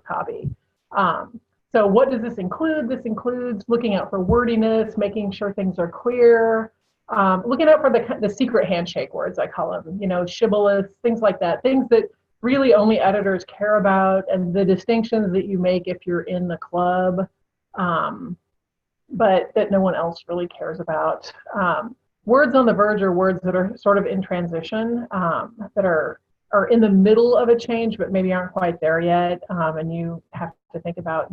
copy. So what does this include? This includes looking out for wordiness, making sure things are clear, looking out for the secret handshake words, I call them, shibboleths, things like that, things that really only editors care about, and the distinctions that you make if you're in the club, but that no one else really cares about. Words on the verge are words that are sort of in transition, that are in the middle of a change, but maybe aren't quite there yet. And you have to think about,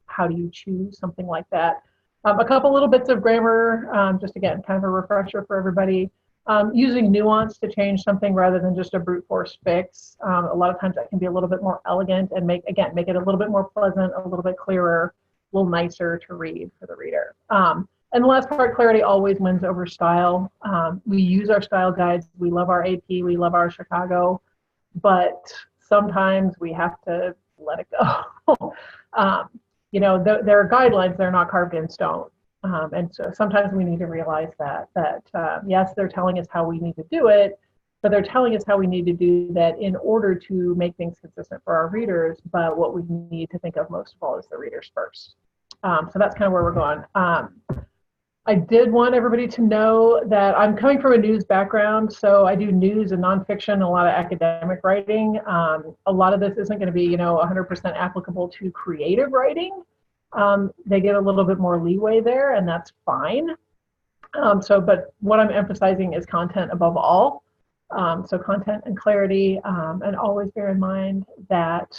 how do you choose something like that? A couple little bits of grammar, just again, kind of a refresher for everybody. Using nuance to change something rather than just a brute force fix. A lot of times that can be a little bit more elegant and make it a little bit more pleasant, a little bit clearer, a little nicer to read for the reader. And the last part, clarity always wins over style. We use our style guides. We love our AP. We love our Chicago. But sometimes we have to let it go. There are guidelines. They're not carved in stone. And so sometimes we need to realize that yes, they're telling us how we need to do it, but they're telling us how we need to do that in order to make things consistent for our readers. But what we need to think of most of all is the readers first. So that's kind of where we're going. I did want everybody to know that I'm coming from a news background, so I do news and nonfiction, a lot of academic writing. A lot of this isn't going to be, 100% applicable to creative writing. They get a little bit more leeway there, and that's fine. But what I'm emphasizing is content above all. So content and clarity, and always bear in mind that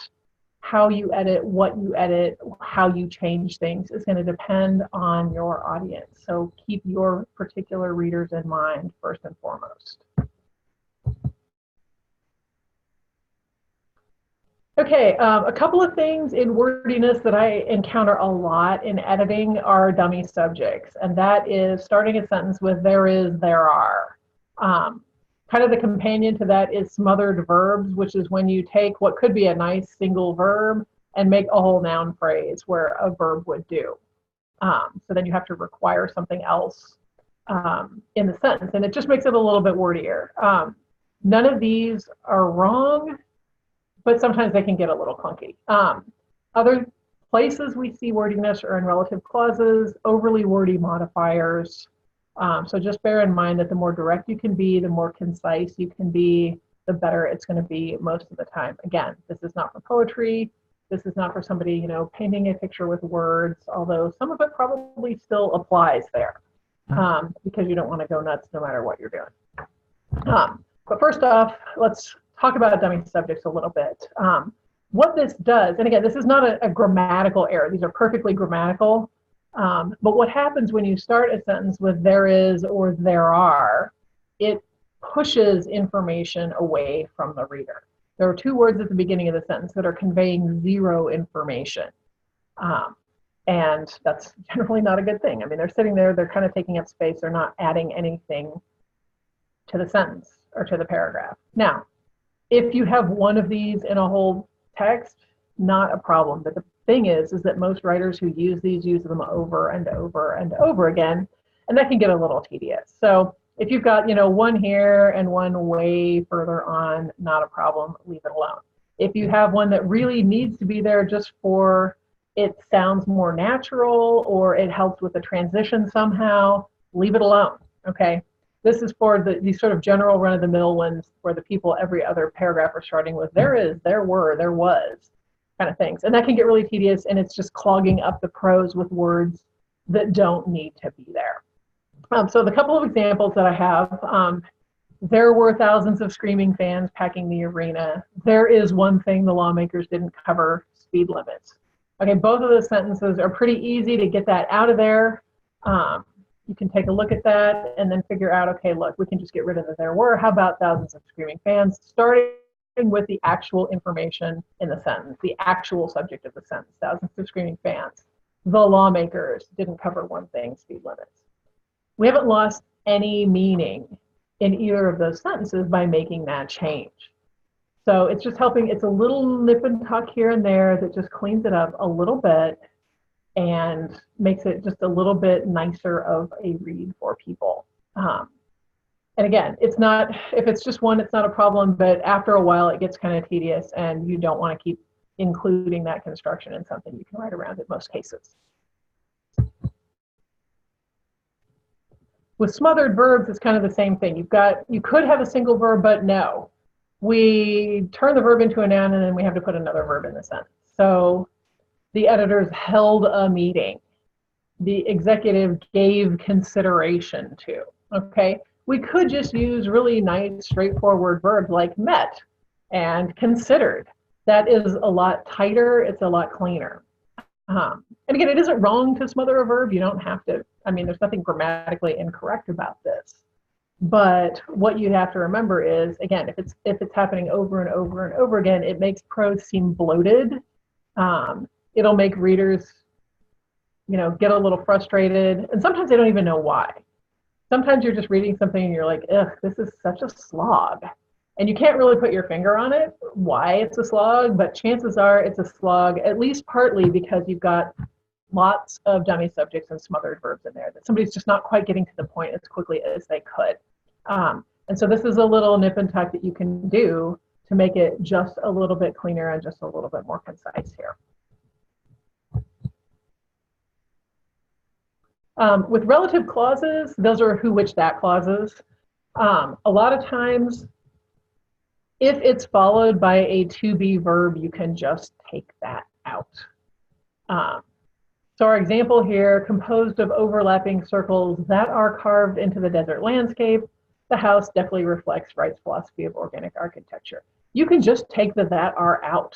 how you edit, what you edit, how you change things is going to depend on your audience. So keep your particular readers in mind first and foremost. Okay, a couple of things in wordiness that I encounter a lot in editing are dummy subjects, and that is starting a sentence with there is, there are. Kind of the companion to that is smothered verbs, which is when you take what could be a nice single verb and make a whole noun phrase where a verb would do. So then you have to require something else in the sentence, and it just makes it a little bit wordier. None of these are wrong, but sometimes they can get a little clunky. Other places we see wordiness are in relative clauses, overly wordy modifiers. So just bear in mind that the more direct you can be, the more concise you can be, the better it's going to be most of the time. Again, this is not for poetry. This is not for somebody, painting a picture with words, although some of it probably still applies there because you don't want to go nuts no matter what you're doing. But first off, let's talk about dummy subjects a little bit. What this does, and again, this is not a grammatical error. These are perfectly grammatical. But what happens when you start a sentence with there is or there are, it pushes information away from the reader. There are two words at the beginning of the sentence that are conveying zero information. And that's generally not a good thing. I mean, they're sitting there, they're kind of taking up space, they're not adding anything to the sentence or to the paragraph. Now, if you have one of these in a whole text, not a problem. But the thing is that most writers who use these use them over and over and over again, and that can get a little tedious. So if you've got, one here and one way further on, not a problem, leave it alone. If you have one that really needs to be there just for it sounds more natural or it helps with the transition somehow, leave it alone, okay? This is for these sort of general run-of-the-mill ones where the people every other paragraph are starting with there is, there were, there was, kind of things. And that can get really tedious, and it's just clogging up the prose with words that don't need to be there. So the couple of examples that I have, there were thousands of screaming fans packing the arena. There is one thing the lawmakers didn't cover, speed limits. Okay, both of those sentences are pretty easy to get that out of there. You can take a look at that and then figure out, okay, look, we can just get rid of the there were. How about thousands of screaming fans? Starting with the actual information in the sentence, the actual subject of the sentence, thousands of screaming fans. The lawmakers didn't cover one thing, speed limits. We haven't lost any meaning in either of those sentences by making that change. So it's just helping, it's a little nip and tuck here and there that just cleans it up a little bit and makes it just a little bit nicer of a read for people. And again, it's not, if it's just one, it's not a problem, but after a while it gets kind of tedious and you don't want to keep including that construction in something you can write around in most cases. With smothered verbs, it's kind of the same thing. You could have a single verb, but no. We turn the verb into a noun and then we have to put another verb in the sentence. So the editors held a meeting. The executive gave consideration to, okay? We could just use really nice, straightforward verbs like met and considered. That is a lot tighter, it's a lot cleaner. And again, it isn't wrong to smother a verb. You don't have to, I mean, there's nothing grammatically incorrect about this. But what you have to remember is, again, if it's happening over and over and over again, it makes prose seem bloated. It'll make readers, get a little frustrated. And sometimes they don't even know why. Sometimes you're just reading something and you're like, ugh, this is such a slog. And you can't really put your finger on it, why it's a slog, but chances are it's a slog, at least partly because you've got lots of dummy subjects and smothered verbs in there, that somebody's just not quite getting to the point as quickly as they could. And so this is a little nip and tuck that you can do to make it just a little bit cleaner and just a little bit more concise here. With relative clauses, those are who, which, that clauses. A lot of times, if it's followed by a to be verb, you can just take that out. So our example here, composed of overlapping circles that are carved into the desert landscape, the house definitely reflects Wright's philosophy of organic architecture. You can just take the that are out.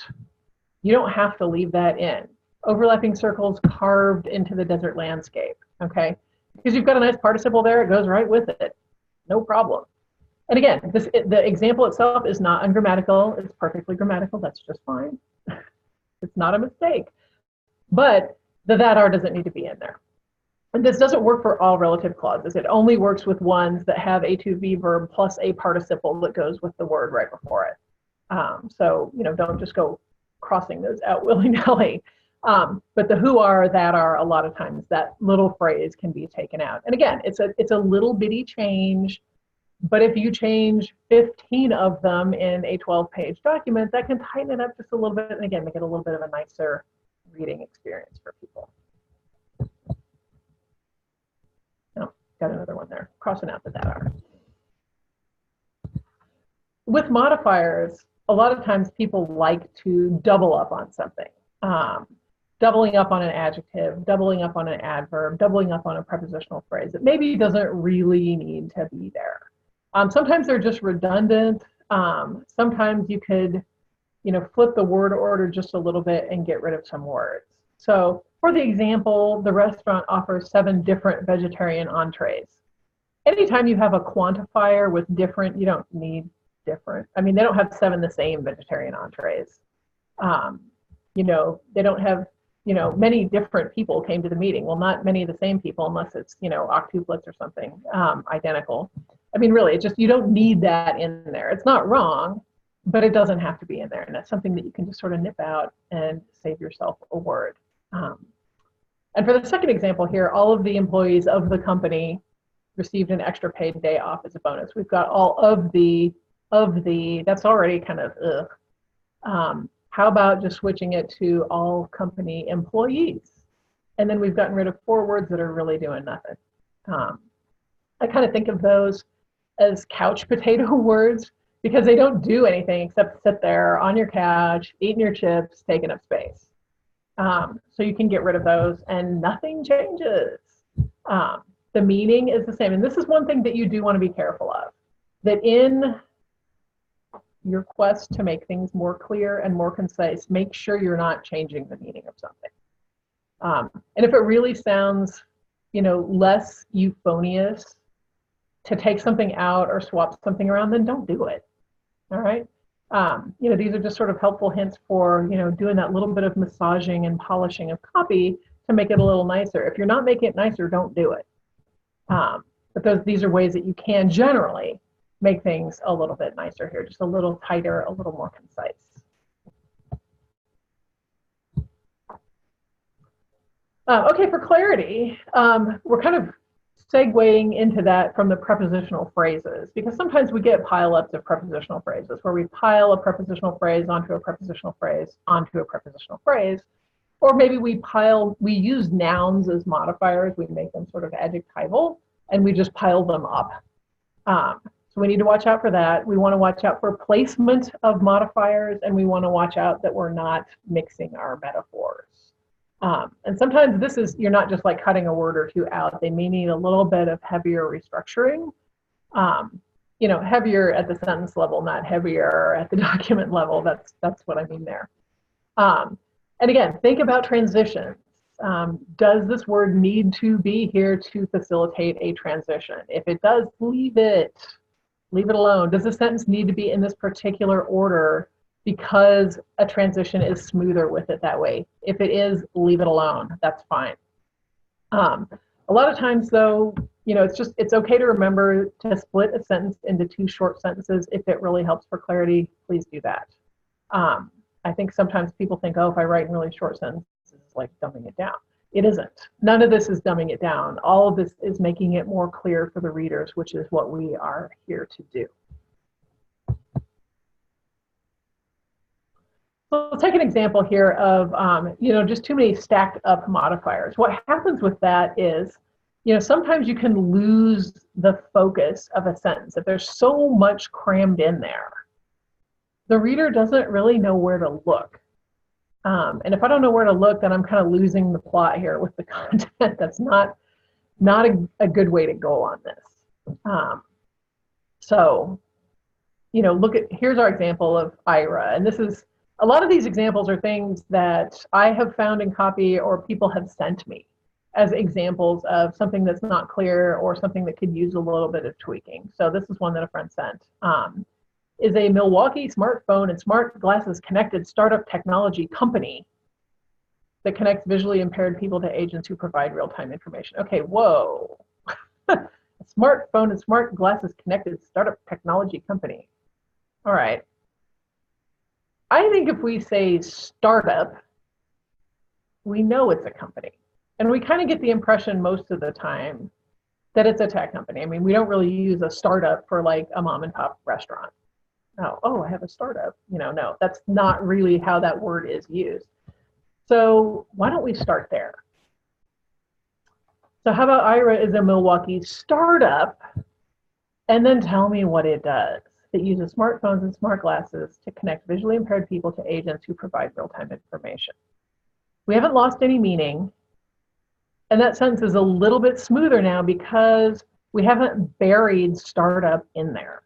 You don't have to leave that in. Overlapping circles carved into the desert landscape, okay? Because you've got a nice participle there, it goes right with it. No problem. And again, the example itself is not ungrammatical. It's perfectly grammatical. That's just fine. It's not a mistake. But the that are doesn't need to be in there. And this doesn't work for all relative clauses. It only works with ones that have a to be verb plus a participle that goes with the word right before it. So, don't just go crossing those out willy-nilly. But the who are, that are, a lot of times that little phrase can be taken out. And again, it's a little bitty change. But if you change 15 of them in a 12-page document, that can tighten it up just a little bit, and again, make it a little bit of a nicer reading experience for people. Oh, got another one there, crossing out the that are. With modifiers, a lot of times people like to double up on something. Doubling up on an adjective, doubling up on an adverb, doubling up on a prepositional phrase that maybe doesn't really need to be there. Sometimes they're just redundant. Sometimes you could, flip the word order just a little bit and get rid of some words. So for the example, the restaurant offers 7 different vegetarian entrees. Anytime you have a quantifier with different, you don't need different. I mean, they don't have 7 the same vegetarian entrees. They don't have, many different people came to the meeting. Well, not many of the same people unless it's, octuplets or something identical. I mean, really, it's just, you don't need that in there. It's not wrong, but it doesn't have to be in there. And that's something that you can just sort of nip out and save yourself a word. And for the second example here, all of the employees of the company received an extra paid day off as a bonus. We've got all of the, that's already kind of, ugh. How about just switching it to all company employees? And then we've gotten rid of 4 words that are really doing nothing. I kind of think of those as couch potato words because they don't do anything except sit there on your couch, eating your chips, taking up space. So you can get rid of those and nothing changes. The meaning is the same. And this is one thing that you do want to be careful of, that in your quest to make things more clear and more concise, make sure you're not changing the meaning of something. And if it really sounds, less euphonious to take something out or swap something around, then don't do it. All right. These are just sort of helpful hints for, doing that little bit of massaging and polishing of copy to make it a little nicer. If you're not making it nicer, don't do it. But these are ways that you can generally make things a little bit nicer here, just a little tighter, a little more concise. Okay, for clarity, we're kind of segueing into that from the prepositional phrases, because sometimes we get pile-ups of prepositional phrases where we pile a prepositional phrase onto a prepositional phrase onto a prepositional phrase, or maybe we use nouns as modifiers, we make them sort of adjectival, and we just pile them up. So we need to watch out for that. We want to watch out for placement of modifiers, and we want to watch out that we're not mixing our metaphors. And sometimes you're not just like cutting a word or two out. They may need a little bit of heavier restructuring. Heavier at the sentence level, not heavier at the document level. That's what I mean there. And again, think about transitions. Does this word need to be here to facilitate a transition? If it does, leave it alone. Does the sentence need to be in this particular order because a transition is smoother with it that way? If it is, leave it alone. That's fine. A lot of times though, it's okay to remember to split a sentence into 2 short sentences. If it really helps for clarity, please do that. I think sometimes people think, oh, if I write in really short sentences, it's like dumbing it down. It isn't. None of this is dumbing it down. All of this is making it more clear for the readers, which is what we are here to do. So let's take an example here of, just too many stacked up modifiers. What happens with that is, sometimes you can lose the focus of a sentence. If there's so much crammed in there, the reader doesn't really know where to look. And if I don't know where to look, then I'm kind of losing the plot here with the content. That's not a good way to go on this. Here's our example of Ira. And a lot of these examples are things that I have found in copy or people have sent me as examples of something that's not clear or something that could use a little bit of tweaking. So this is one that a friend sent. Is a Milwaukee smartphone and smart glasses connected startup technology company that connects visually impaired people to agents who provide real-time information. Okay, whoa. A smartphone and smart glasses connected startup technology company. All right. I think if we say startup, we know it's a company. And we kind of get the impression most of the time that it's a tech company. I mean, we don't really use a startup for like a mom and pop restaurant. Oh, I have a startup. No, that's not really how that word is used. So why don't we start there? So how about Ira is a Milwaukee startup, and then tell me what it does. It uses smartphones and smart glasses to connect visually impaired people to agents who provide real-time information. We haven't lost any meaning, and that sentence is a little bit smoother now because we haven't buried startup in there.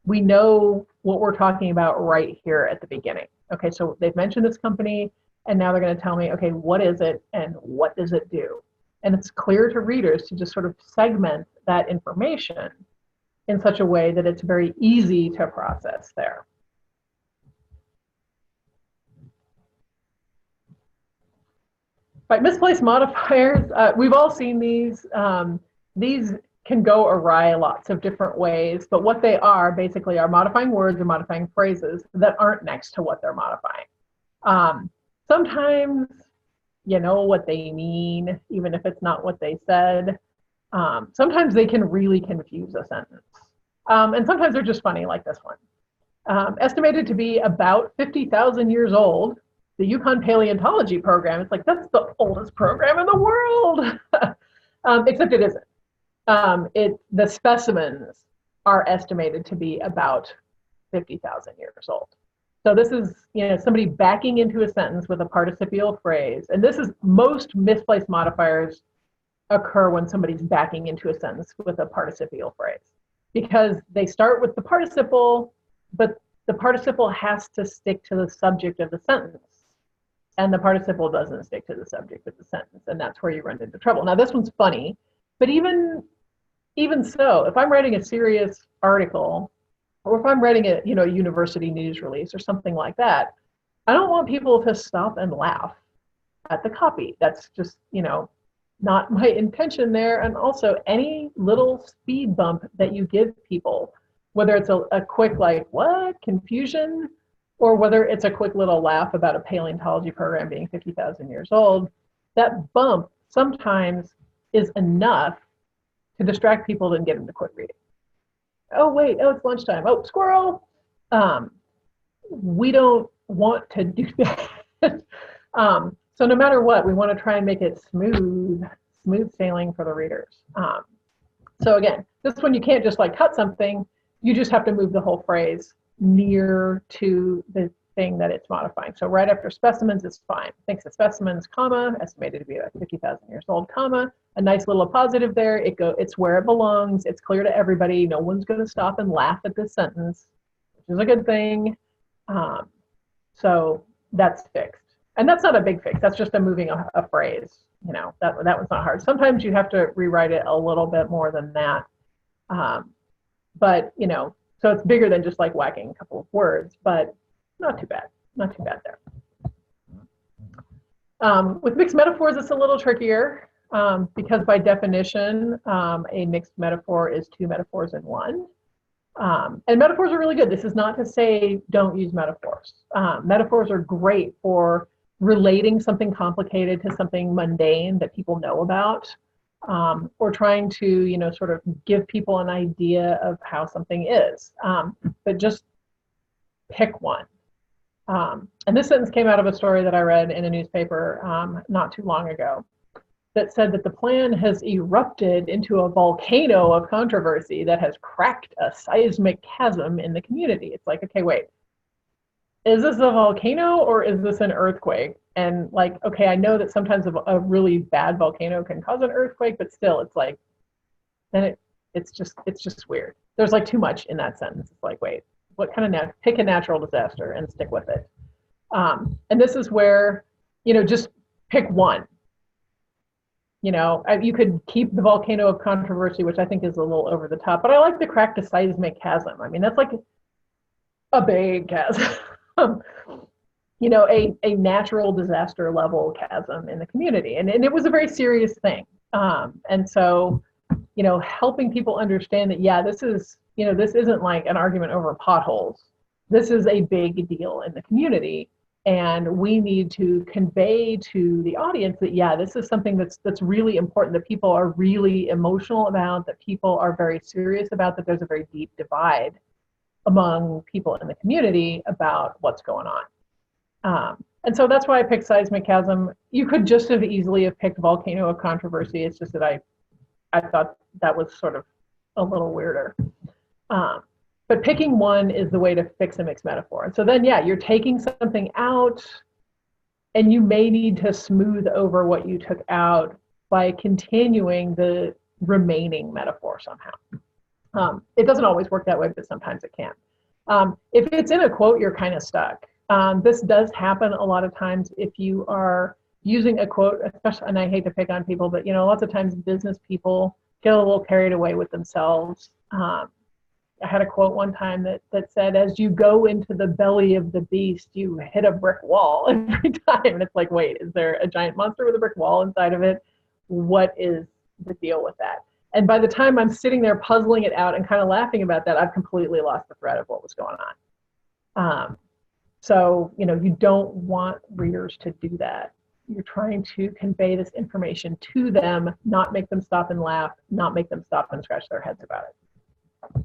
We know what we're talking about right here at the beginning. Okay, so they've mentioned this company, and now they're going to tell me, okay, what is it and what does it do? And it's clear to readers to just sort of segment that information in such a way that it's very easy to process there. Right, misplaced modifiers, we've all seen these. These can go awry lots of different ways, but what they are basically are modifying words or modifying phrases that aren't next to what they're modifying. Sometimes you know what they mean, even if it's not what they said. Sometimes they can really confuse a sentence. And sometimes they're just funny, like this one. Estimated to be about 50,000 years old, the Yukon Paleontology program, it's like, that's the oldest program in the world. Except it isn't. The specimens are estimated to be about 50,000 years old. So this is, somebody backing into a sentence with a participial phrase. And this is, most misplaced modifiers occur when somebody's backing into a sentence with a participial phrase, because they start with the participle, but the participle has to stick to the subject of the sentence. And the participle doesn't stick to the subject of the sentence. And that's where you run into trouble. Now, this one's funny, but even so, if I'm writing a serious article, or if I'm writing a university news release or something like that, I don't want people to stop and laugh at the copy. That's just, not my intention there. And also, any little speed bump that you give people, whether it's a quick like, what, confusion, or whether it's a quick little laugh about a paleontology program being 50,000 years old, that bump sometimes is enough to distract people and get them to quit reading. Oh, wait, oh, it's lunchtime. Oh, squirrel. We don't want to do that. So no matter what, we want to try and make it smooth sailing for the readers. So again, this one you can't just like cut something, you just have to move the whole phrase near to the thing that it's modifying. So right after specimens is fine. Thanks to specimens, comma, estimated to be about 50,000 years old, comma, a nice little positive there. It's where it belongs. It's clear to everybody. No one's going to stop and laugh at this sentence, which is a good thing. So that's fixed. And that's not a big fix. That's just a moving a phrase. You know, that one's not hard. Sometimes you have to rewrite it a little bit more than that. But, you know, so it's bigger than just like whacking a couple of words, but not too bad. Not too bad there. With mixed metaphors, it's a little trickier because by definition, a mixed metaphor is two metaphors in one. And metaphors are really good. This is not to say don't use metaphors. Metaphors are great for relating something complicated to something mundane that people know about, or trying to, you know, sort of give people an idea of how something is. But just pick one. And this sentence came out of a story that I read in a newspaper not too long ago that said that the plan has erupted into a volcano of controversy that has cracked a seismic chasm in the community. It's like, okay, wait, is this a volcano or is this an earthquake? And like, okay, I know that sometimes a really bad volcano can cause an earthquake, but still, it's like, then it's just weird. There's like too much in that sentence. It's like, wait, what kind of pick a natural disaster and stick with it. And this is where, you know, just pick one. You know, you could keep the volcano of controversy, which I think is a little over the top, but I like the cracked a seismic chasm. I mean, that's like a big chasm. You know, a natural disaster level chasm in the community. And it was a very serious thing. And so, you know, helping people understand that, yeah, this is, you know, this isn't like an argument over potholes. This is a big deal in the community. And we need to convey to the audience that, yeah, this is something that's really important, that people are really emotional about, that people are very serious about, that there's a very deep divide among people in the community about what's going on. And so that's why I picked seismic chasm. You could just have easily have picked volcano of controversy. It's just that I thought that was sort of a little weirder. But picking one is the way to fix a mixed metaphor. And so then, yeah, you're taking something out and you may need to smooth over what you took out by continuing the remaining metaphor somehow. It doesn't always work that way, but sometimes it can. If it's in a quote, you're kind of stuck. This does happen a lot of times if you are using a quote, especially, and I hate to pick on people, but, you know, lots of times business people get a little carried away with themselves. I had a quote one time that said, as you go into the belly of the beast, you hit a brick wall every time. And it's like, wait, is there a giant monster with a brick wall inside of it? What is the deal with that? And by the time I'm sitting there puzzling it out and kind of laughing about that, I've completely lost the thread of what was going on. So, you know, you don't want readers to do that. You're trying to convey this information to them, not make them stop and laugh, not make them stop and scratch their heads about it.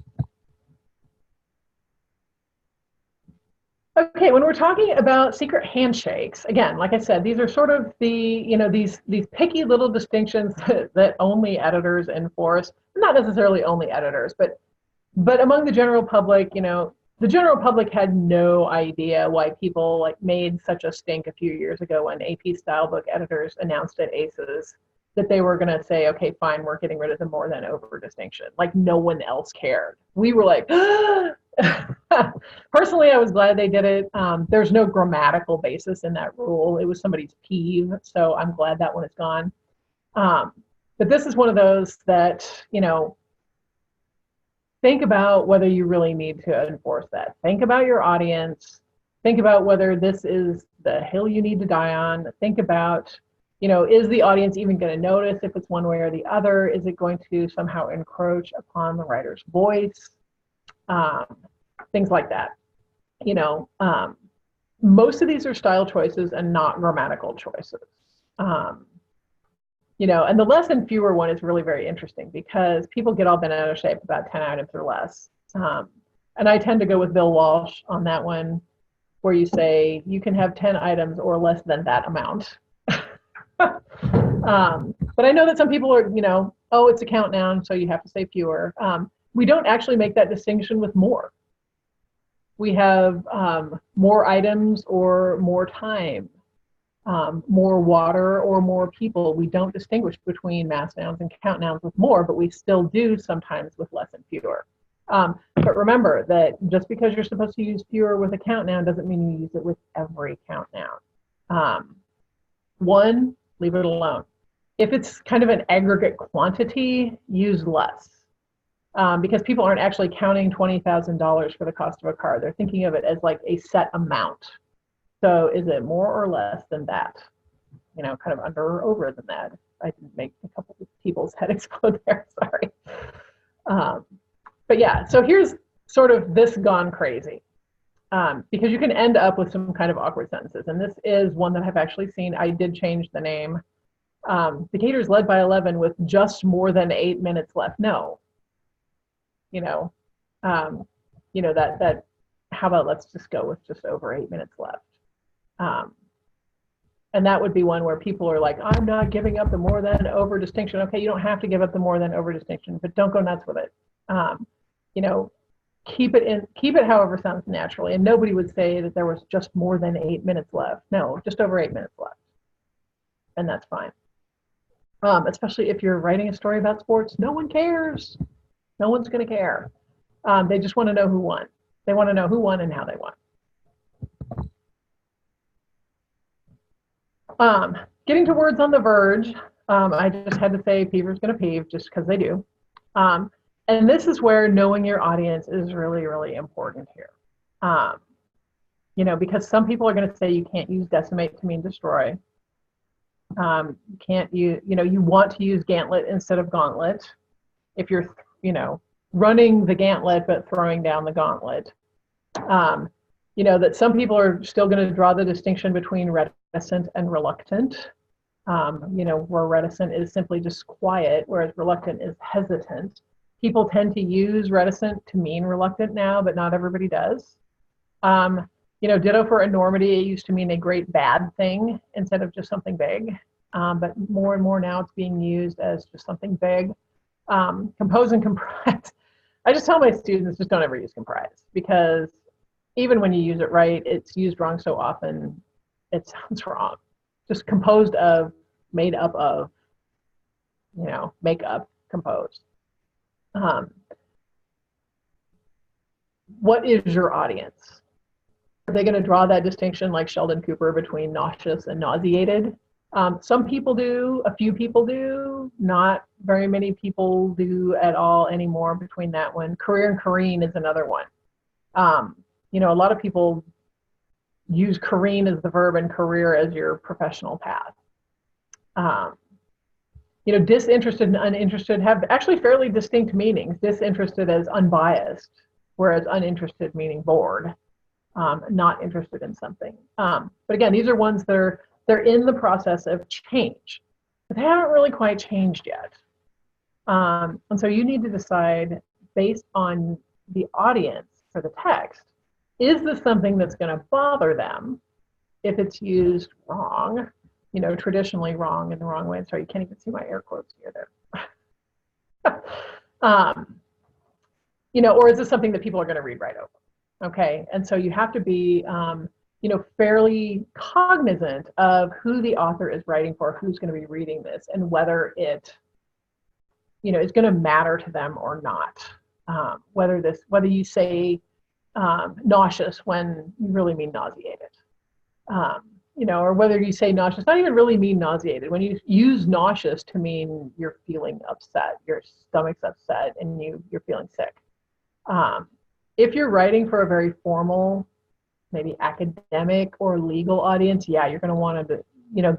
Okay, when we're talking about secret handshakes, again, like I said, these are sort of the, you know, these picky little distinctions that only editors enforce. Not necessarily only editors, but among the general public, you know, the general public had no idea why people like made such a stink a few years ago when AP style book editors announced at ACES that they were going to say, okay, fine, we're getting rid of the more than over distinction. Like no one else cared. We were like, personally, I was glad they did it. There's no grammatical basis in that rule. It was somebody's peeve. So I'm glad that one is gone. But this is one of those that, you know, think about whether you really need to enforce that. Think about your audience. Think about whether this is the hill you need to die on. Think about, you know, is the audience even going to notice if it's one way or the other? Is it going to somehow encroach upon the writer's voice? Things like that. You know, most of these are style choices and not grammatical choices. And the less and fewer one is really very interesting because people get all bent out of shape about 10 items or less. And I tend to go with Bill Walsh on that one, where you say you can have 10 items or less than that amount. But I know that some people are, oh, it's a count noun, so you have to say fewer. We don't actually make that distinction with more. We have more items or more time, more water or more people. We don't distinguish between mass nouns and count nouns with more, but we still do sometimes with less and fewer. But remember that just because you're supposed to use fewer with a count noun doesn't mean you use it with every count noun. One, leave it alone. If it's kind of an aggregate quantity, use less. Because people aren't actually counting $20,000 for the cost of a car. They're thinking of it as like a set amount. So is it more or less than that? Kind of under or over than that. I didn't make a couple of people's head explode there, sorry. But yeah, so here's sort of this gone crazy. Because you can end up with some kind of awkward sentences. And this is one that I've actually seen. I did change the name. The Gators led by 11 with just more than 8 minutes left. No. That how about let's just go with just over 8 minutes left. And that would be one where people are like, I'm not giving up the more than over distinction. Okay, you don't have to give up the more than over distinction, but don't go nuts with it. Keep it however sounds naturally. And nobody would say that there was just more than 8 minutes left. No, just over 8 minutes left. And that's fine. Especially if you're writing a story about sports, no one cares. No one's going to care. They just want to know who won. They want to know who won and how they won. Getting to words on the verge, I just had to say Peever's going to peeve just because they do. And this is where knowing your audience is really, really important here. Because some people are going to say you can't use decimate to mean destroy. You can't use, you want to use gantlet instead of gauntlet. If you're, running the gantlet but throwing down the gauntlet. That some people are still going to draw the distinction between reticent and reluctant. Where reticent is simply just quiet, whereas reluctant is hesitant. People tend to use reticent to mean reluctant now, but not everybody does. Ditto for enormity. It used to mean a great bad thing instead of just something big. But more and more now it's being used as just something big. Compose and comprise. I just tell my students just don't ever use comprise, because even when you use it right, it's used wrong so often, it sounds wrong. Just composed of, made up of, make up, compose. What is your audience? Are they going to draw that distinction like Sheldon Cooper between nauseous and nauseated? Some people do, a few people do, not very many people do at all anymore between that one. Career and careen is another one. A lot of people use careen as the verb and career as your professional path. Disinterested and uninterested have actually fairly distinct meanings. Disinterested as unbiased, whereas uninterested meaning bored, not interested in something. But again, these are ones that they're in the process of change, but they haven't really quite changed yet. And so you need to decide based on the audience for the text, is this something that's going to bother them if it's used wrong, traditionally wrong in the wrong way? Sorry, you can't even see my air quotes here there. Or is this something that people are going to read right over? Okay, and so you have to be fairly cognizant of who the author is writing for, who's going to be reading this, and whether it, is going to matter to them or not. Whether you say nauseous when you really mean nauseated, or whether you say nauseous, not even really mean nauseated. When you use nauseous to mean you're feeling upset, your stomach's upset, and you're feeling sick. If you're writing for a very formal, maybe academic or legal audience, yeah, you're going to want to,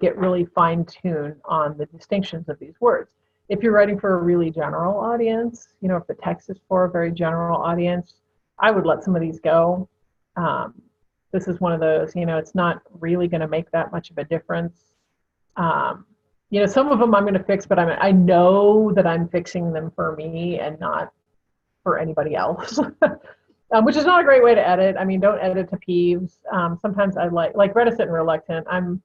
get really fine-tuned on the distinctions of these words. If you're writing for a really general audience, if the text is for a very general audience, I would let some of these go. This is one of those, it's not really going to make that much of a difference. some of them I'm going to fix, but I know that I'm fixing them for me and not for anybody else. Which is not a great way to edit. I mean, don't edit to peeves. Sometimes I like reticent and reluctant. I'm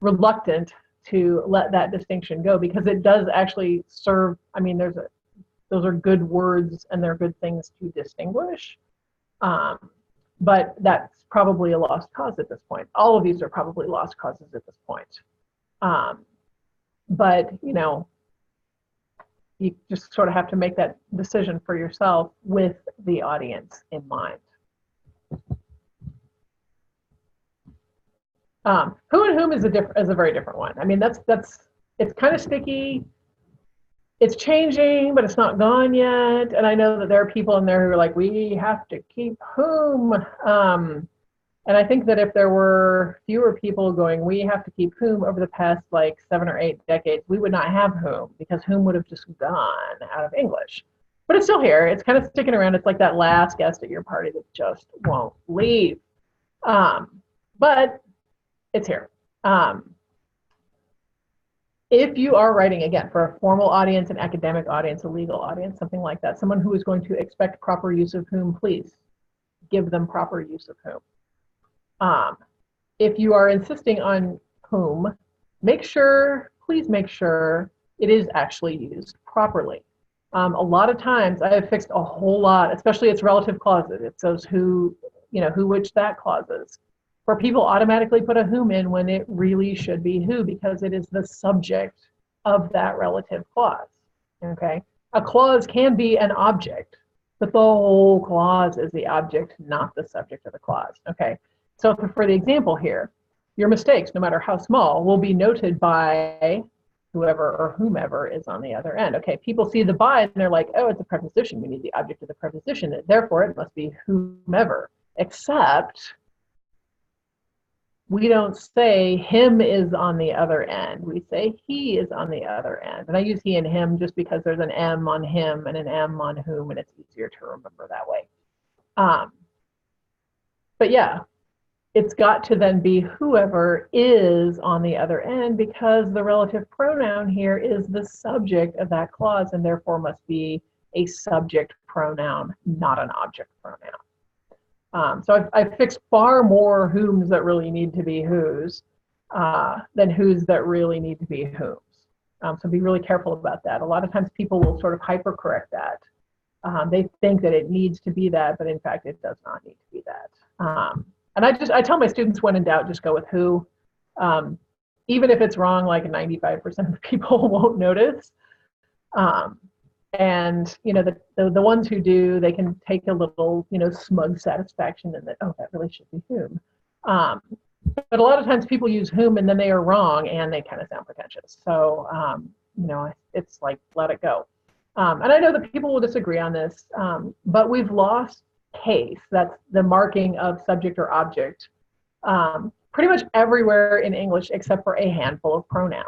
reluctant to let that distinction go because it does actually serve. I mean, those are good words and they're good things to distinguish. But that's probably a lost cause at this point. All of these are probably lost causes at this point. But you just sort of have to make that decision for yourself with the audience in mind. Who and whom is a very different one. I mean, it's kind of sticky. It's changing, but it's not gone yet. And I know that there are people in there who are like, we have to keep whom. And I think that if there were fewer people going, we have to keep whom over the past like 7 or 8 decades, we would not have whom, because whom would have just gone out of English. But it's still here. It's kind of sticking around. It's like that last guest at your party that just won't leave. But it's here. If you are writing, again, for a formal audience, an academic audience, a legal audience, something like that, someone who is going to expect proper use of whom, please give them proper use of whom. If you are insisting on whom, please make sure it is actually used properly. A lot of times I have fixed a whole lot, especially its relative clauses. It's those who, which, that clauses, where people automatically put a whom in when it really should be who, because it is the subject of that relative clause, okay? A clause can be an object, but the whole clause is the object, not the subject of the clause, okay? So for the example here, your mistakes, no matter how small, will be noted by whoever or whomever is on the other end. Okay, people see the by and they're like, oh, it's a preposition. We need the object of the preposition. Therefore, it must be whomever. Except we don't say him is on the other end. We say he is on the other end. And I use he and him just because there's an M on him and an M on whom, and it's easier to remember that way. But yeah, it's got to then be whoever is on the other end, because the relative pronoun here is the subject of that clause and therefore must be a subject pronoun, not an object pronoun. So I've fixed far more whoms that really need to be whos than whos that really need to be whoms. So be really careful about that. A lot of times people will sort of hypercorrect that. They think that it needs to be that, but in fact it does not need to be that. And I tell my students, when in doubt, just go with who. Even if it's wrong, like 95% of people won't notice. And the ones who do, they can take a little smug satisfaction in that, oh, that really should be whom. But a lot of times people use whom and then they are wrong and they kind of sound pretentious. So it's like, let it go. And I know that people will disagree on this, but we've lost case, that's the marking of subject or object, pretty much everywhere in English except for a handful of pronouns.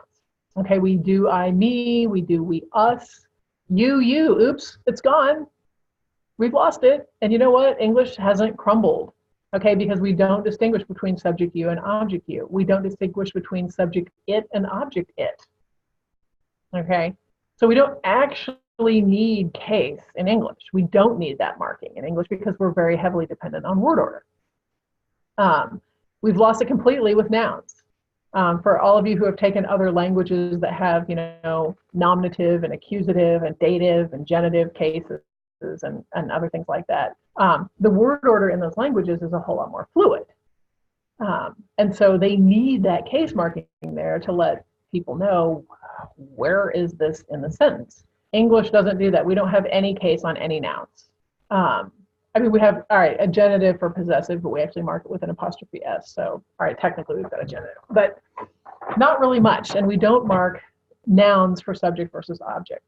Okay, we do I, me, we do we, us, you, oops, it's gone. We've lost it. And you know what? English hasn't crumbled, okay, because we don't distinguish between subject you and object you. We don't distinguish between subject it and object it, okay? So we don't actually need case in English. We don't need that marking in English because we're very heavily dependent on word order. We've lost it completely with nouns. For all of you who have taken other languages that have, nominative and accusative and dative and genitive cases and other things like that, the word order in those languages is a whole lot more fluid. And so they need that case marking there to let people know, where is this in the sentence? English doesn't do that. We don't have any case on any nouns. We have, all right, a genitive for possessive, but we actually mark it with an apostrophe S. So, all right, technically we've got a genitive, but not really much. And we don't mark nouns for subject versus object.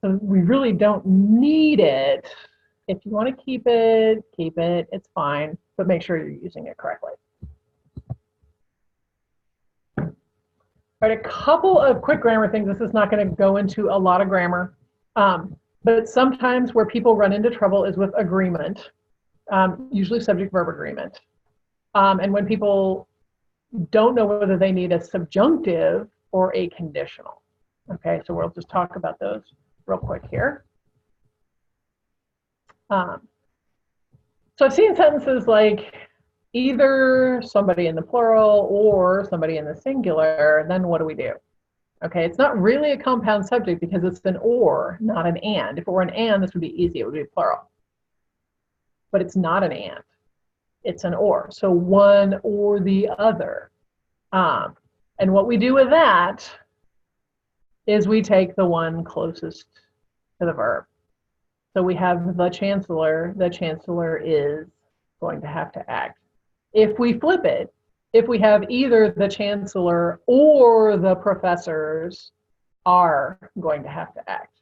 So we really don't need it. If you want to keep it, it's fine, but make sure you're using it correctly. All right, a couple of quick grammar things. This is not going to go into a lot of grammar. But sometimes where people run into trouble is with agreement, usually subject-verb agreement. And when people don't know whether they need a subjunctive or a conditional. Okay, so we'll just talk about those real quick here. So I've seen sentences like either somebody in the plural or somebody in the singular, then what do we do? Okay, it's not really a compound subject because it's an or, not an and. If it were an and, this would be easy, it would be plural. But it's not an and, it's an or. So one or the other. And what we do with that is we take the one closest to the verb. So we have the chancellor is going to have to act. If we flip it, if we have either the chancellor or the professors are going to have to act.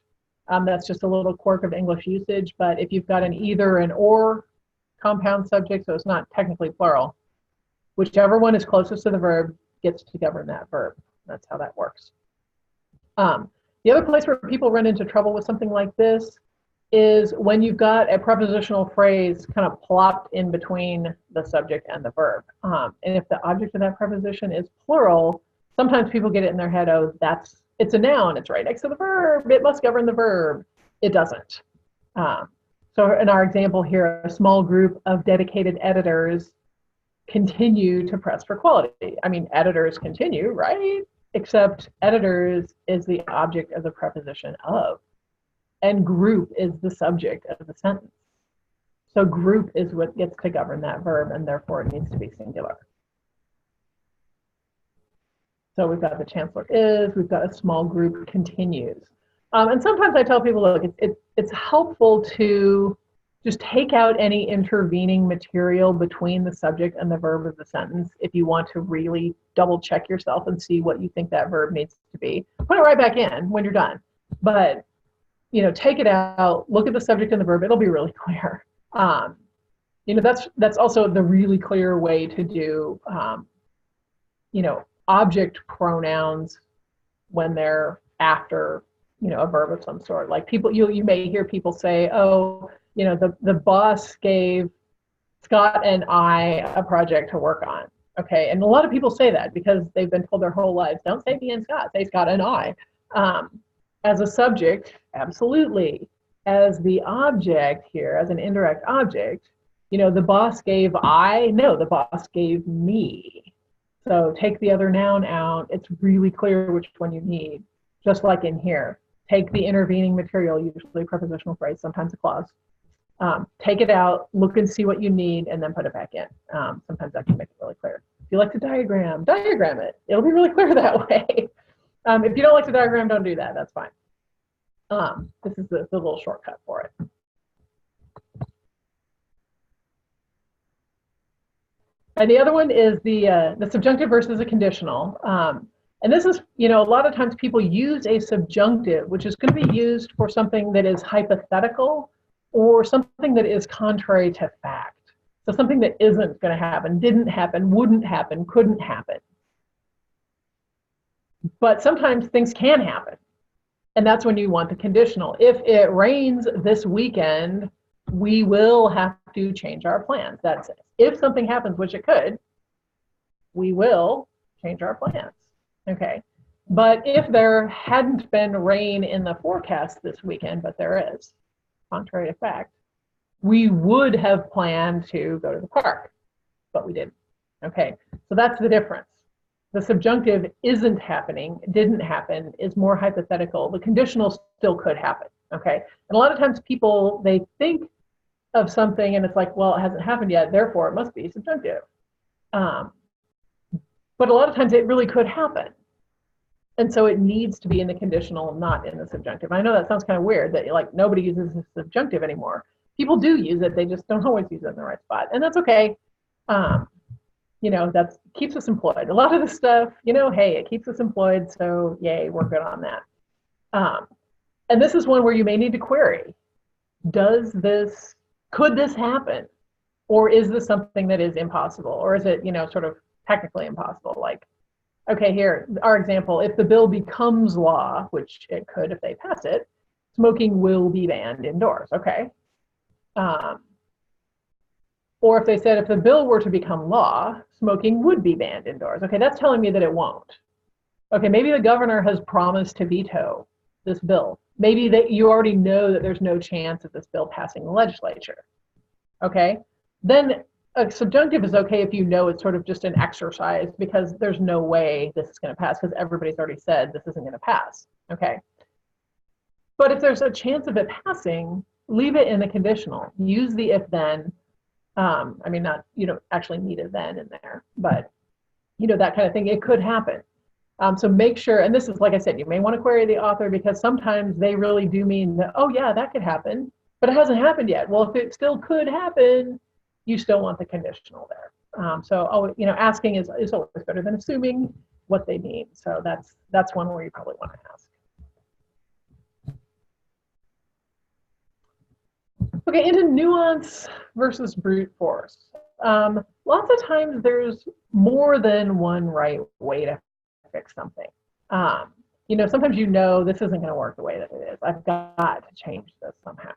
That's just a little quirk of English usage, but if you've got an either and or compound subject, so it's not technically plural, whichever one is closest to the verb gets to govern that verb. That's how that works. The other place where people run into trouble with something like this is when you've got a prepositional phrase kind of plopped in between the subject and the verb. And if the object of that preposition is plural, sometimes people get it in their head, oh, it's a noun, it's right next to the verb, it must govern the verb. It doesn't. So in our example here, a small group of dedicated editors continue to press for quality. I mean, editors continue, right? Except editors is the object of the preposition of, and group is the subject of the sentence. So group is what gets to govern that verb, and therefore it needs to be singular. So we've got the chancellor is, we've got a small group continues. And sometimes I tell people, look, it's helpful to just take out any intervening material between the subject and the verb of the sentence if you want to really double check yourself and see what you think that verb needs to be. Put it right back in when you're done. But take it out, look at the subject and the verb, it'll be really clear. That's also the really clear way to do, object pronouns when they're after, a verb of some sort. Like you may hear people say, oh, the boss gave Scott and I a project to work on. Okay, and a lot of people say that because they've been told their whole lives, don't say me and Scott, say Scott and I. As a subject, absolutely. As the object here, as an indirect object, the boss gave I, no, the boss gave me. So take the other noun out. It's really clear which one you need, just like in here. Take the intervening material, usually a prepositional phrase, sometimes a clause. Take it out, look and see what you need, and then put it back in. Sometimes that can make it really clear. If you like to diagram it. It'll be really clear that way. If you don't like to diagram, don't do that. That's fine. This is the little shortcut for it. And the other one is the subjunctive versus a conditional. And this is, a lot of times people use a subjunctive, which is going to be used for something that is hypothetical or something that is contrary to fact. So something that isn't going to happen, didn't happen, wouldn't happen, couldn't happen. But sometimes things can happen. And that's when you want the conditional. If it rains this weekend, we will have to change our plans. That's it. If something happens, which it could, we will change our plans. Okay. But if there hadn't been rain in the forecast this weekend, but there is, contrary to fact, we would have planned to go to the park, but we didn't. Okay. So that's the difference. The subjunctive isn't happening, didn't happen, is more hypothetical. The conditional still could happen, okay? And a lot of times people, they think of something and it's like, well, it hasn't happened yet, therefore it must be subjunctive. But a lot of times it really could happen. And so it needs to be in the conditional, not in the subjunctive. I know that sounds kind of weird that like nobody uses the subjunctive anymore. People do use it, they just don't always use it in the right spot. And that's okay. That keeps us employed. A lot of the stuff, hey, it keeps us employed, so yay, we're good on that. And this is one where you may need to query. Could this happen? Or is this something that is impossible? Or is it, sort of technically impossible? Like, okay, here, our example, if the bill becomes law, which it could if they pass it, smoking will be banned indoors, okay? Or if they said if the bill were to become law, smoking would be banned indoors. Okay, that's telling me that it won't. Okay, maybe the governor has promised to veto this bill. Maybe that you already know that there's no chance of this bill passing the legislature. Okay, then a subjunctive is okay if you know it's sort of just an exercise because there's no way this is going to pass because everybody's already said this isn't going to pass. Okay, but if there's a chance of it passing, leave it in the conditional. Use the if then. I mean, not, you don't actually need a then in there, but you know, that kind of thing. It could happen. So make sure, and this is, like I said, you may want to query the author because sometimes they really do mean that, oh yeah, that could happen, but it hasn't happened yet. Well, if it still could happen, you still want the conditional there. So, you know, asking is always better than assuming what they mean. So that's one where you probably want to ask. Okay, into nuance versus brute force. Lots of times there's more than one right way to fix something. You know, sometimes you know this isn't going to work the way that it is. I've got to change this somehow.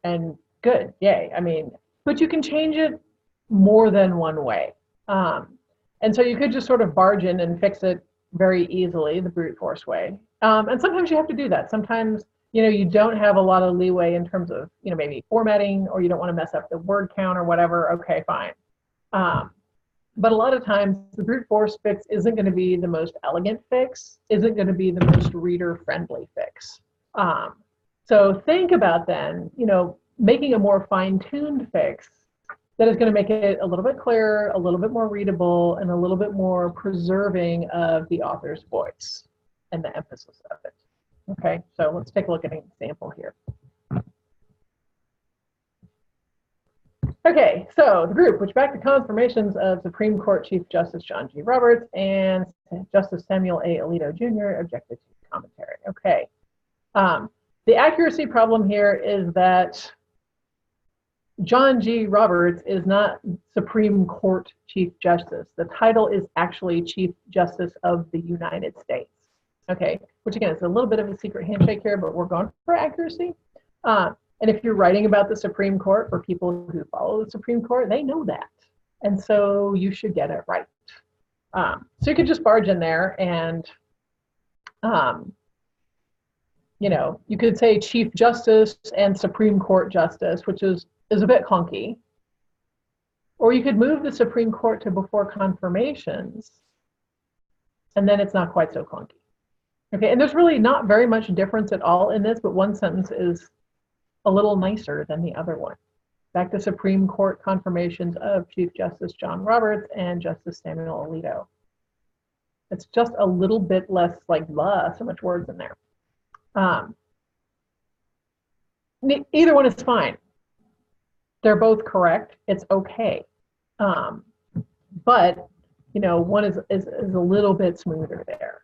And good, yay. I mean, but you can change it more than one way. And so you could just sort of barge in and fix it very easily, the brute force way. And sometimes you have to do that. Sometimes, you know, you don't have a lot of leeway in terms of, you know, maybe formatting, or you don't want to mess up the word count or whatever. Okay, fine. But a lot of times the brute force fix isn't going to be the most elegant fix, isn't going to be the most reader-friendly fix. So think about then, you know, making a more fine-tuned fix that is going to make it a little bit clearer, a little bit more readable, and a little bit more preserving of the author's voice and the emphasis of it. Okay, so let's take a look at an example here. Okay, so the group, which backed the confirmations of Supreme Court Chief Justice John G. Roberts and Justice Samuel A. Alito Jr., objected to commentary. Okay, the accuracy problem here is that John G. Roberts is not Supreme Court Chief Justice. The title is actually Chief Justice of the United States. Okay, which again is a little bit of a secret handshake here, but we're going for accuracy. And if you're writing about the Supreme Court, for people who follow the Supreme Court, they know that. And so you should get it right. So you could just barge in there and, you know, you could say Chief Justice and Supreme Court Justice, which is a bit clunky. Or you could move the Supreme Court to before confirmations, and then it's not quite so clunky. Okay, and there's really not very much difference at all in this, but one sentence is a little nicer than the other one. Back to Supreme Court confirmations of Chief Justice John Roberts and Justice Samuel Alito. It's just a little bit less like blah, so much words in there. Either one is fine. They're both correct. It's okay. But, you know, one is a little bit smoother there.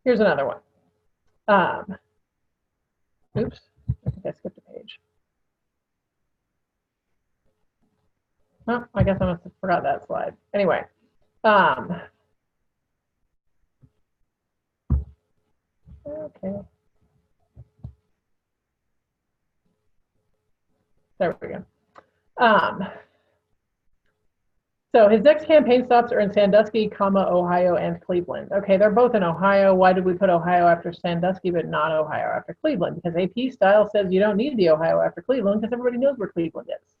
Here's another one. Oops, I think I skipped a page. Oh, I guess I must have forgot that slide. Anyway, okay. There we go. So his next campaign stops are in Sandusky, Ohio, and Cleveland. Okay, they're both in Ohio. Why did we put Ohio after Sandusky, but not Ohio after Cleveland? Because AP style says you don't need the Ohio after Cleveland because everybody knows where Cleveland is.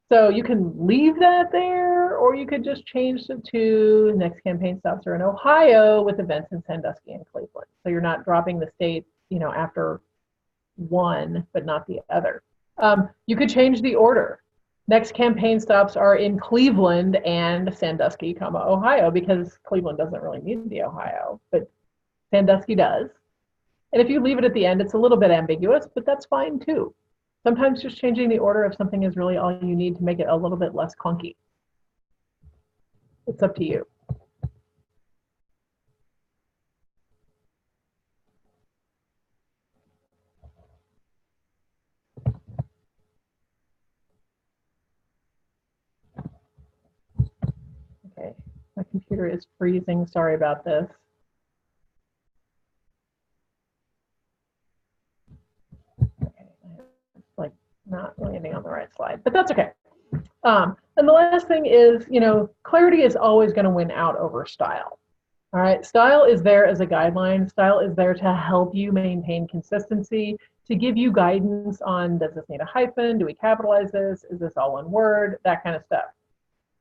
So you can leave that there, or you could just change it to next campaign stops are in Ohio with events in Sandusky and Cleveland. So you're not dropping the state, you know, after one, but not the other. You could change the order. Next campaign stops are in Cleveland and Sandusky, Ohio, because Cleveland doesn't really need the Ohio, but Sandusky does. And if you leave it at the end, it's a little bit ambiguous, but that's fine too. Sometimes just changing the order of something is really all you need to make it a little bit less clunky. It's up to you. Okay, my computer is freezing. Sorry about this. Okay, it's like not landing on the right slide, but that's okay. And the last thing is, clarity is always going to win out over style. All right, style is there as a guideline. Style is there to help you maintain consistency, to give you guidance on, does this need a hyphen? Do we capitalize this? Is this all one word? That kind of stuff.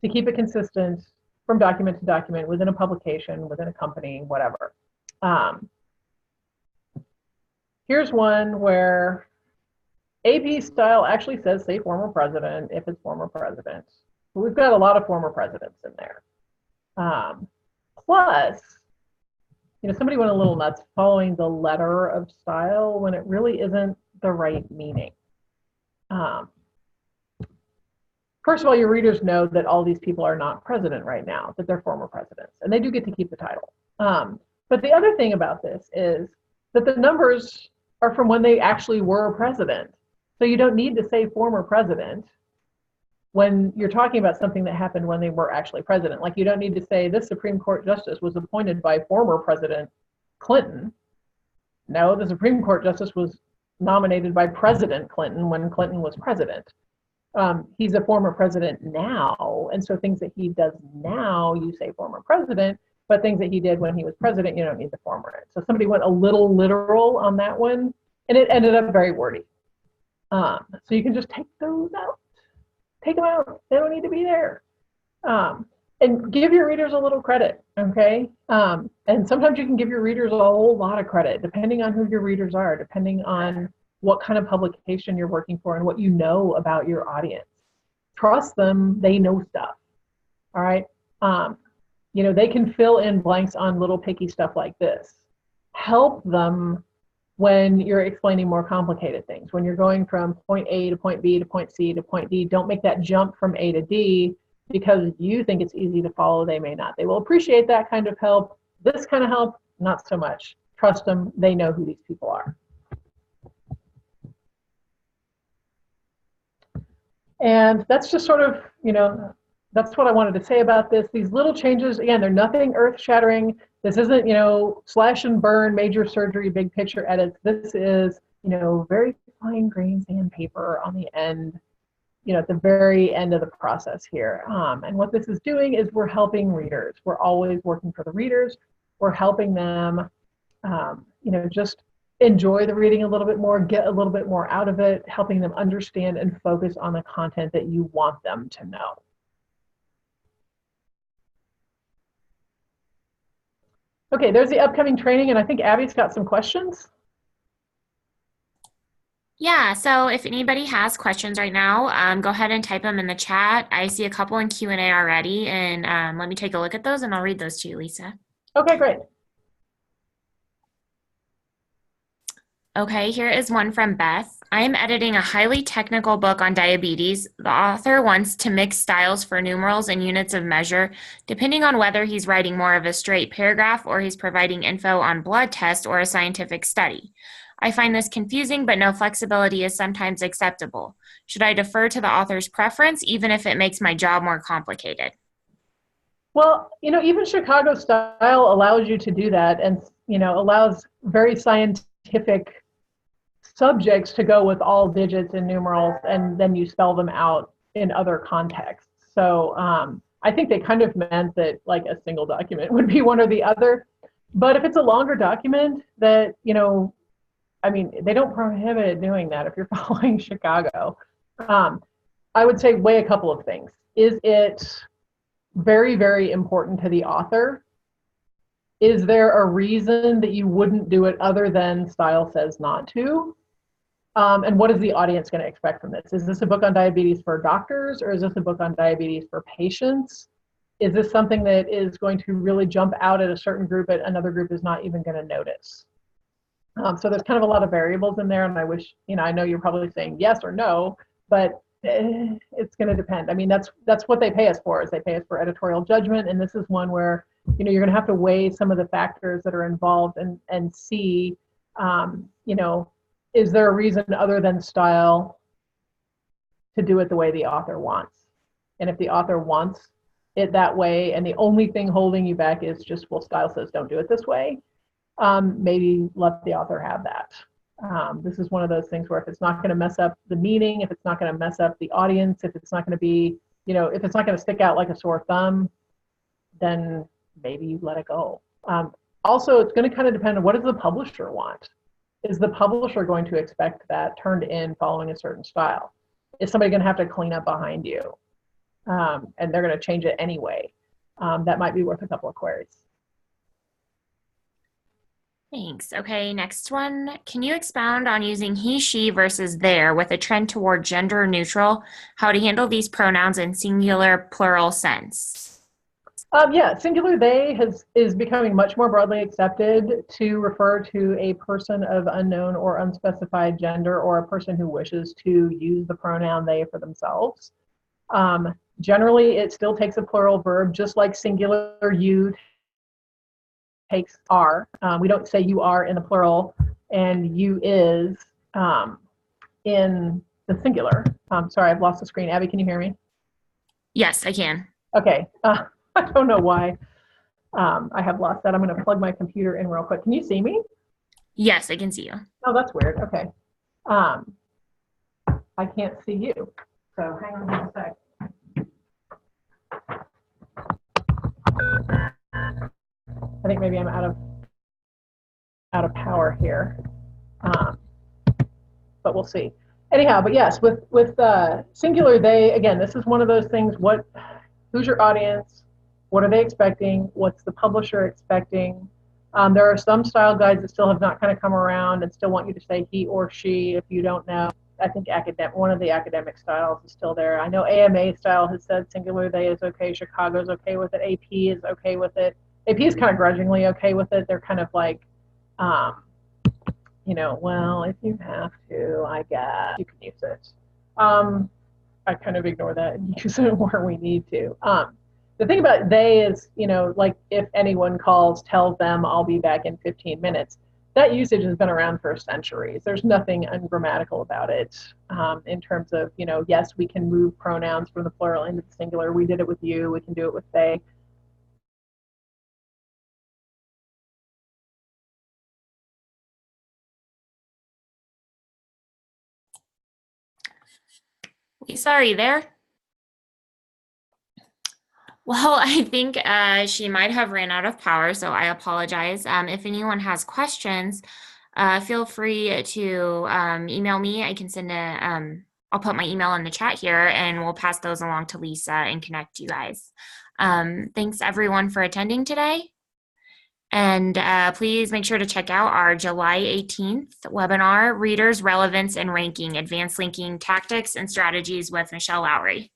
To keep it consistent from document to document within a publication, within a company, whatever. Here's one where AP style actually says, say former president, if it's former president. But we've got a lot of former presidents in there. Plus, somebody went a little nuts following the letter of style when it really isn't the right meaning. First of all, your readers know that all these people are not president right now, that they're former presidents, and they do get to keep the title. But the other thing about this is that the numbers are from when they actually were president. So you don't need to say former president when you're talking about something that happened when they were actually president. Like, you don't need to say this Supreme Court justice was appointed by former President Clinton. No, the Supreme Court justice was nominated by President Clinton when Clinton was president. He's a former president now, and so things that he does now, you say former president, but things that he did when he was president, you don't need the former in. So somebody went a little literal on that one, and it ended up very wordy. So you can just take those out. Take them out. They don't need to be there. And give your readers a little credit, okay? And sometimes you can give your readers a whole lot of credit, depending on who your readers are, depending on what kind of publication you're working for and what you know about your audience. Trust them, they know stuff, all right? They can fill in blanks on little picky stuff like this. Help them when you're explaining more complicated things. When you're going from point A to point B to point C to point D, don't make that jump from A to D because you think it's easy to follow, they may not. They will appreciate that kind of help. This kind of help, not so much. Trust them, they know who these people are. And that's just sort of, that's what I wanted to say about this. These little changes, again, they're nothing earth-shattering. This isn't, slash and burn, major surgery, big picture edits. This is, very fine grained sandpaper on the end, at the very end of the process here. And what this is doing is we're helping readers. We're always working for the readers. We're helping them, just enjoy the reading a little bit more, get a little bit more out of it, helping them understand and focus on the content that you want them to know. Okay, there's the upcoming training, and I think Abby's got some questions. Yeah, so if anybody has questions right now, go ahead and type them in the chat. I see a couple in Q&A already, and let me take a look at those, and I'll read those to you, Lisa. Okay, great. Okay, here is one from Beth. I am editing a highly technical book on diabetes. The author wants to mix styles for numerals and units of measure, depending on whether he's writing more of a straight paragraph or he's providing info on blood tests or a scientific study. I find this confusing, but no flexibility is sometimes acceptable. Should I defer to the author's preference, even if it makes my job more complicated? Well, even Chicago style allows you to do that, and, allows very scientific subjects to go with all digits and numerals, and then you spell them out in other contexts. So I think they kind of meant that like a single document would be one or the other. But if it's a longer document that, they don't prohibit doing that if you're following Chicago. I would say weigh a couple of things. Is it very, very important to the author? Is there a reason that you wouldn't do it other than style says not to? And what is the audience going to expect from this? Is this a book on diabetes for doctors, or is this a book on diabetes for patients? Is this something that is going to really jump out at a certain group and another group is not even going to notice? So there's kind of a lot of variables in there, and I wish, I know you're probably saying yes or no, but it's going to depend. That's what they pay us for, is they pay us for editorial judgment, and this is one where, you're going to have to weigh some of the factors that are involved and see, is there a reason other than style to do it the way the author wants? And if the author wants it that way, and the only thing holding you back is just, well, style says don't do it this way, maybe let the author have that. This is one of those things where if it's not going to mess up the meaning, if it's not going to mess up the audience, if it's not going to be if it's not going to stick out like a sore thumb, then maybe you let it go. Also, it's going to kind of depend on what does the publisher want. Is the publisher going to expect that turned in following a certain style? Is somebody going to have to clean up behind you? And they're going to change it anyway. That might be worth a couple of queries. Thanks. Okay, next one. Can you expound on using he, she versus their with a trend toward gender neutral, how to handle these pronouns in singular, plural sense? Yeah, singular they is becoming much more broadly accepted to refer to a person of unknown or unspecified gender, or a person who wishes to use the pronoun they for themselves. Generally, it still takes a plural verb, just like singular you takes are. We don't say you are in the plural and you is in the singular. Sorry, I've lost the screen. Abby, can you hear me? Yes, I can. Okay. I don't know why I have lost that. I'm going to plug my computer in real quick. Can you see me? Yes, I can see you. Oh, that's weird. Okay. I can't see you. So hang on just a sec. I think maybe I'm out of power here. But we'll see. Anyhow, but yes, with singular they, again, this is one of those things. Who's your audience? What are they expecting? What's the publisher expecting? There are some style guides that still have not kind of come around and still want you to say he or she if you don't know. I think one of the academic styles is still there. I know AMA style has said singular they is okay. Chicago's okay with it. AP is okay with it. AP is kind of grudgingly okay with it. They're kind of like, well, if you have to, I guess you can use it. I kind of ignore that and use it where we need to. The thing about they is, like if anyone calls, tell them I'll be back in 15 minutes. That usage has been around for centuries. There's nothing ungrammatical about it in terms of, yes, we can move pronouns from the plural into the singular. We did it with you. We can do it with they. Lisa, are you there? Well, I think she might have ran out of power, so I apologize. If anyone has questions, feel free to email me. I can I'll put my email in the chat here and we'll pass those along to Lisa and connect you guys. Thanks everyone for attending today. And please make sure to check out our July 18th webinar, Readers, Relevance, and Ranking, Advanced Linking Tactics and Strategies with Michelle Lowry.